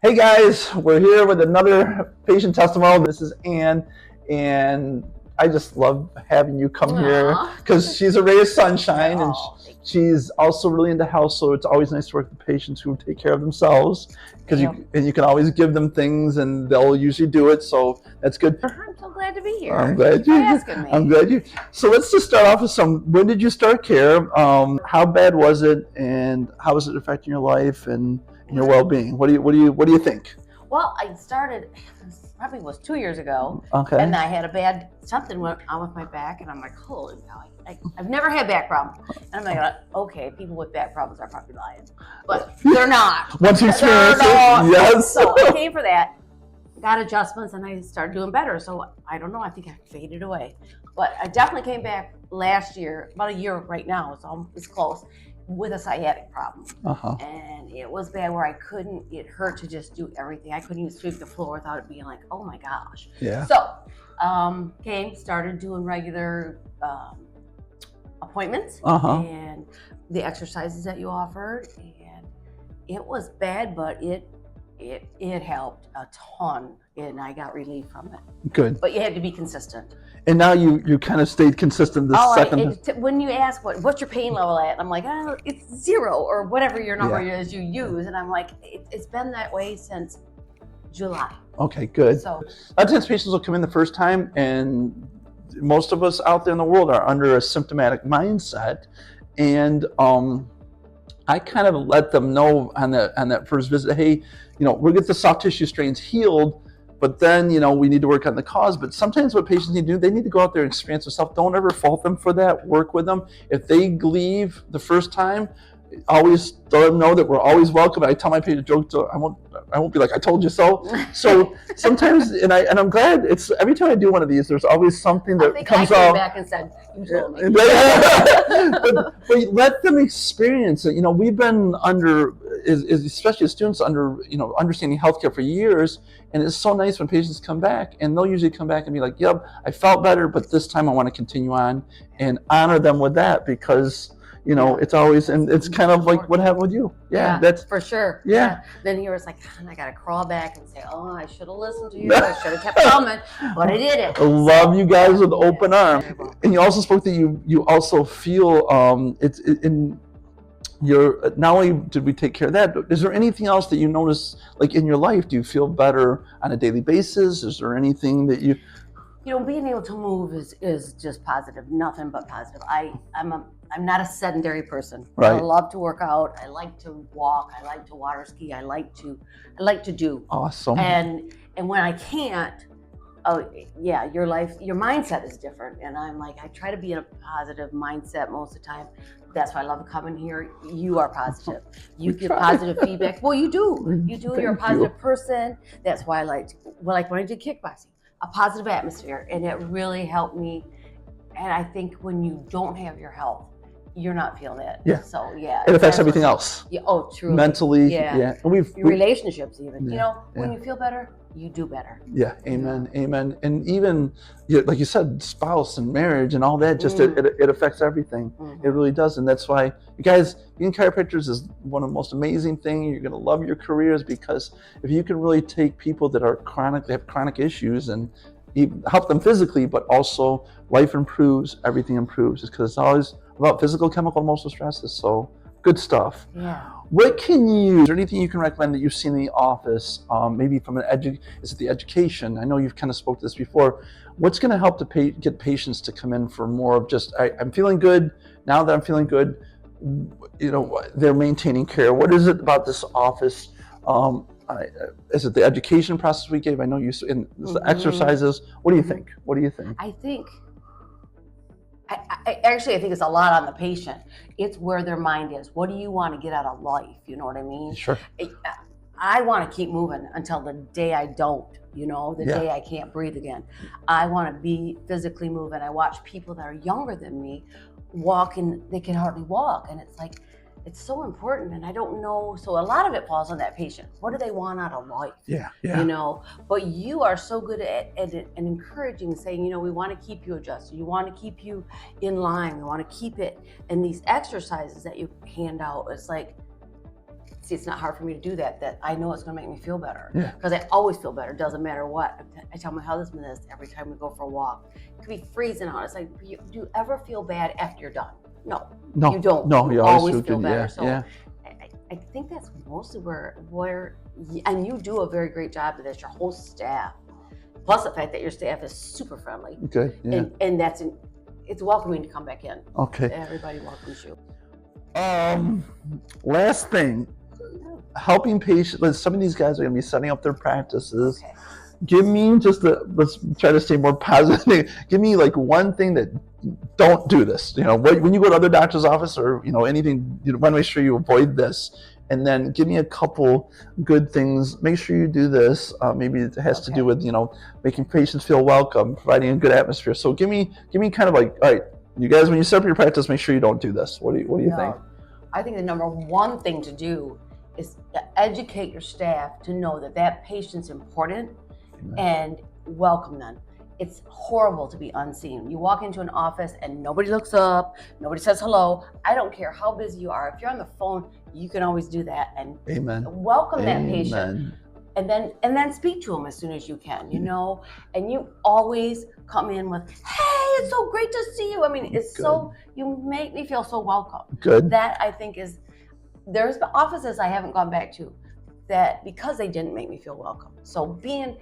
Hey guys, we're here with another patient testimonial. This is Ann, and I just love having you come here Aw. because she's a ray of sunshine, and Oh, thank she's also really into health. So it's always nice to work with patients who take care of themselves because Yep. you can always give them things, and they'll usually do it. So that's good. I'm so glad to be here. I'm glad Thank you you. for asking me. I'm glad you. So let's just start off with when did you start care? How bad was it, and how is it affecting your life and your well-being? What do you think? Well, I started, probably was 2 years ago, Okay. and I had something went on with my back, and I'm like, holy cow, I've never had back problems. And I'm like, okay, people with back problems are probably lying, but they're not. Once you experience it, yes. So I came for that, got adjustments, and I started doing better. So I don't know, I think I faded away. But I definitely came back last year, about a year right now, it's close, with a sciatic problem. And it was bad where it hurt to just do everything. I couldn't even sweep the floor without it being like, oh my gosh. Yeah. So started doing regular appointments and the exercises that you offered. And it was bad, but it helped a ton, and I got relief from it. Good. But you had to be consistent. And now you kind of stayed consistent this second. When you ask what's your pain level at, I'm like, oh, it's 0 or whatever your number is you use, and I'm like, it's been that way since July. Okay, good. So a lot of times patients will come in the first time, and most of us out there in the world are under a symptomatic mindset, and I kind of let them know on that first visit, hey, we'll get the soft tissue strains healed, but then, we need to work on the cause. But sometimes what patients need to do, they need to go out there and experience themselves. Don't ever fault them for that. Work with them. If they leave the first time, always let them know that we're always welcome. I tell my patient jokes, I won't be like, I told you so. So sometimes, and I'm glad, it's every time I do one of these, there's always something that comes I out. came back and said, you told me. but let them experience it. We've been under, especially as students, under, understanding healthcare for years. And it's so nice when patients come back, and they'll usually come back and be like, yep, I felt better, but this time I want to continue on, and honor them with that, because it's always, and it's kind of like what happened with you. Yeah, that's for sure. Yeah. Then he was like, I got to crawl back and say, oh, I should have listened to you. I should have kept coming, but I did it. I love you guys with open arms. And you also spoke that you also feel not only did we take care of that, but is there anything else that you notice, like in your life? Do you feel better on a daily basis? Is there anything that being able to move is just positive, nothing but positive. I'm not a sedentary person. Right. I love to work out. I like to walk. I like to water ski. I like to do. Awesome. And when I can't, your mindset is different. And I'm like, I try to be in a positive mindset most of the time. That's why I love coming here. You are positive. You give positive feedback. Well, you do. You do. You're a positive person. That's why I like when I did kickboxing, a positive atmosphere, and it really helped me. And I think when you don't have your health, you're not feeling it. Yeah. So yeah. It affects everything else. Yeah. Oh, truly. Mentally. Yeah. And your relationships even. When you feel better, you do better. Yeah. Amen. Amen. And even like you said, spouse and marriage and all that, just it affects everything. It really does. And that's why you guys, being chiropractors is one of the most amazing things. You're going to love your careers, because if you can really take people that are they have chronic issues, and help them physically, but also life improves, everything improves. It's because it's always about physical, chemical, emotional stresses. So good stuff. Yeah. Is there anything you can recommend that you've seen in the office, maybe from is it the education? I know you've kind of spoke to this before. What's going to help to get patients to come in for more of just, I'm feeling good. Now that I'm feeling good, they're maintaining care. What is it about this office? Is it the education process we gave? I know you in the exercises. What do you think? I think it's a lot on the patient. It's where their mind is. What do you want to get out of life? You know what I mean? Sure. I want to keep moving until the day I don't, day I can't breathe again. I want to be physically moving. I watch people that are younger than me walk, and they can hardly walk. And it's like, it's so important, and I don't know. So a lot of it falls on that patient. What do they want out of life? Yeah. But you are so good at encouraging, saying, we want to keep you adjusted. You want to keep you in line. We want to keep it. And these exercises that you hand out, it's like, see, it's not hard for me to do that. That I know it's going to make me feel better. Yeah. Because I always feel better. Doesn't matter what. I tell my husband this every time we go for a walk. It could be freezing out. It's like, do you ever feel bad after you're done? No, No, you don't. No, you always feel good. better. Yeah, So yeah. I think that's mostly where, and you do a very great job of this. Your whole staff, plus the fact that your staff is super friendly, Okay, yeah. and it's welcoming to come back in. Okay. Everybody welcomes you. Last thing, helping patients. Some of these guys are going to be setting up their practices. Okay. Give me let's try to stay more positive. Give me like one thing that don't do this. When you go to other doctor's office or anything, you want to make sure you avoid this. And then give me a couple good things. Make sure you do this. Maybe it has to do with making patients feel welcome, providing a good atmosphere. So give me kind of like, all right, you guys, when you set up your practice, make sure you don't do this. What do you think? I think the number one thing to do is to educate your staff to know that patient's important. Amen. And welcome them. It's horrible to be unseen. You walk into an office and nobody looks up, nobody says hello. I don't care how busy you are. If you're on the phone, you can always do that and Amen. welcome that Amen. patient. And then speak to them as soon as you can, and you always come in with, hey, it's so great to see you. I mean, it's Good. so, you make me feel so welcome. Good. That I think there's offices I haven't gone back to that because they didn't make me feel welcome. So being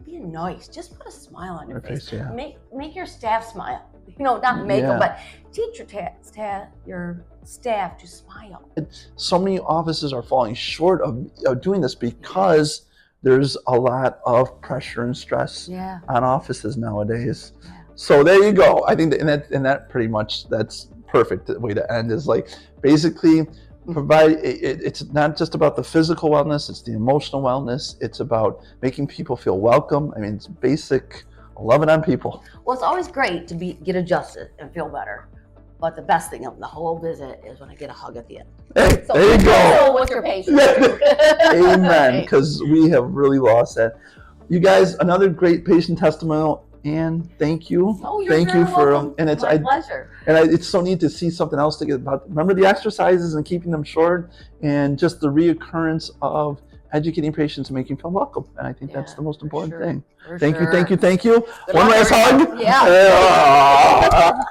nice, just put a smile on your face. Yeah. Make your staff smile. Not make them, but teach your staff to smile. So many offices are falling short of doing this because there's a lot of pressure and stress on offices nowadays. Yeah. So there you go. I think that pretty much, that's perfect way to end, is like basically provide it's not just about the physical wellness, it's the emotional wellness. It's about making people feel welcome. I mean, it's basic loving on people. Well, it's always great to get adjusted and feel better. But the best thing of the whole visit is when I get a hug at the end. Hey, So there you go. with your patient. Amen. Because we have really lost that. You guys, another great patient testimonial. And thank you. Oh, you're thank you very for welcome. and it's My pleasure. it's so neat to see something else to get about. Remember the exercises and keeping them short, and just the reoccurrence of educating patients and making them feel welcome. And I think that's the most important thing. For Thank sure. you. Good One luck, last everyone. hug. Yeah.